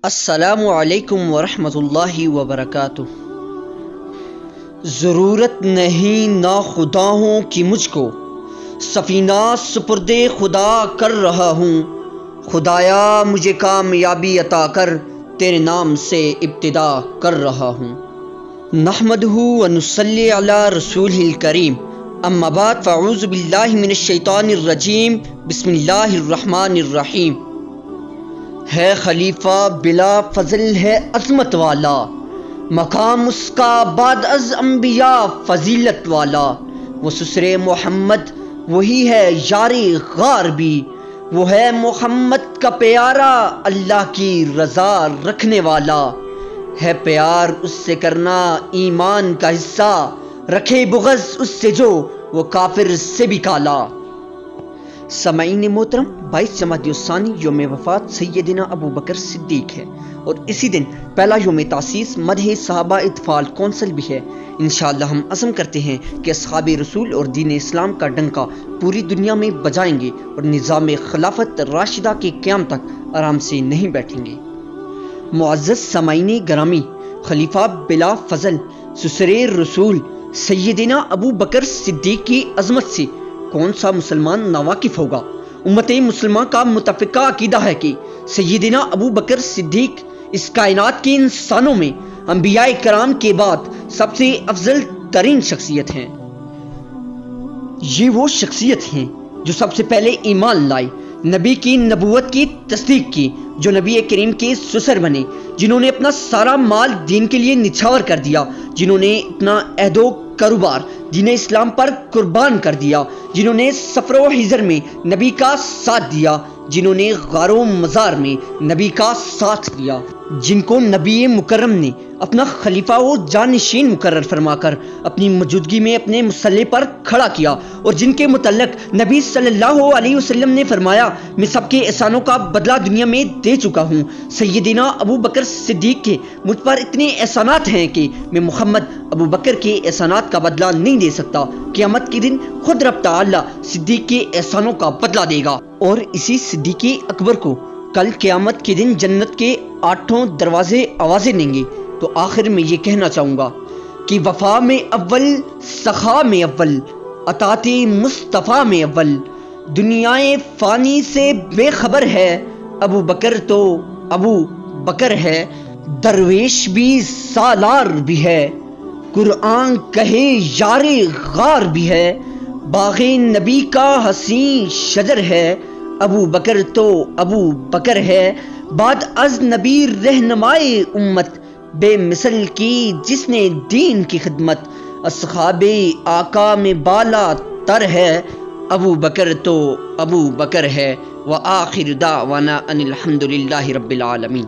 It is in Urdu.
السلام علیکم ورحمۃ اللہ وبرکاتہ۔ ضرورت نہیں ناخداؤں کی مجھ کو، سفینہ سپرد خدا کر رہا ہوں۔ خدایا مجھے کامیابی عطا کر، تیرے نام سے ابتدا کر رہا ہوں۔ نحمدہ و نصلی علی رسولہ الکریم، اما بعد فاعوذ باللہ من الشیطان الرجیم، بسم اللہ الرحمن الرحیم۔ ہے خلیفہ بلا فضل ہے عظمت والا، مقام اس کا بعد از انبیاء فضیلت والا۔ وہ سسر محمد وہی ہے یار غار بھی، وہ ہے محمد کا پیارا اللہ کی رضا رکھنے والا۔ ہے پیار اس سے کرنا ایمان کا حصہ، رکھے بغض اس سے جو وہ کافر سے بھی کالا۔ سامعین محترم، 22 جمادی الثانی یوم وفات سیدنا ابو بکر صدیق ہے، اور اسی دن پہلا یوم تاسیس مدح صحابہ اطفال کونسل بھی ہے۔ انشاءاللہ ہم عزم کرتے ہیں کہ اصحاب رسول اور دین اسلام کا ڈنکا پوری دنیا میں بجائیں گے اور نظام خلافت راشدہ کے قیام تک آرام سے نہیں بیٹھیں گے۔ معزز سامعین گرامی، خلیفہ بلا فضل سسر رسول سیدنا ابو بکر صدیق کی عظمت سے کون سا مسلمان ناواقف ہوگا؟ امت مسلمہ کا متفقہ عقیدہ ہے کہ سیدنا ابو بکر صدیق اس کائنات کے انسانوں میں انبیاء کرام کے بعد سب سے افضل ترین شخصیت ہیں۔ یہ وہ شخصیت ہیں جو سب سے پہلے ایمان لائے، نبی کی نبوت کی تصدیق کی، جو نبی کریم کے سسر بنے، جنہوں نے اپنا سارا مال دین کے لیے نچھاور کر دیا، جنہوں نے اپنا عہد و کاروبار دین اسلام پر قربان کر دیا، جنہوں نے سفر و حضر میں نبی کا ساتھ دیا، جنہوں نے غار و مزار میں نبی کا ساتھ دیا، جن کو نبی مکرم نے اپنا خلیفہ و جانشین مقرر فرما کر اپنی موجودگی میں اپنے مسلح پر کھڑا کیا، اور جن کے متعلق نبی صلی اللہ علیہ وسلم نے فرمایا، میں سب کے احسانوں کا بدلہ دنیا میں دے چکا ہوں۔ سیدنا ابو بکر صدیق کے مجھ پر اتنے احسانات ہیں کہ میں محمد ابو بکر کے احسانات کا بدلہ نہیں دے سکتا۔ قیامت کے دن خود رب تعالی صدیق کے احسانوں کا بدلہ دے گا، اور اسی صدیق اکبر کو کل قیامت کے دن جنت کے 8 دروازے آوازیں دیں گے۔ تو آخر میں یہ کہنا چاہوں گا کہ وفا میں اول، سخا میں اول، اطاعت مصطفیٰ میں اول، دنیائے فانی سے بے خبر ہے، ابو بکر تو ابو بکر ہے، درویش بھی سالار بھی ہے، قرآن کہے یار غار بھی ہے، باغ نبی کا حسین شجر ہے، ابو بکر تو ابو بکر ہے، بعد از نبی رہنمائے امت، بے مثل کی جس نے دین کی خدمت، اصحاب آقا میں بالا تر ہے، ابو بکر تو ابو بکر ہے، وآخر دعوانا ان الحمد للہ رب العالمین۔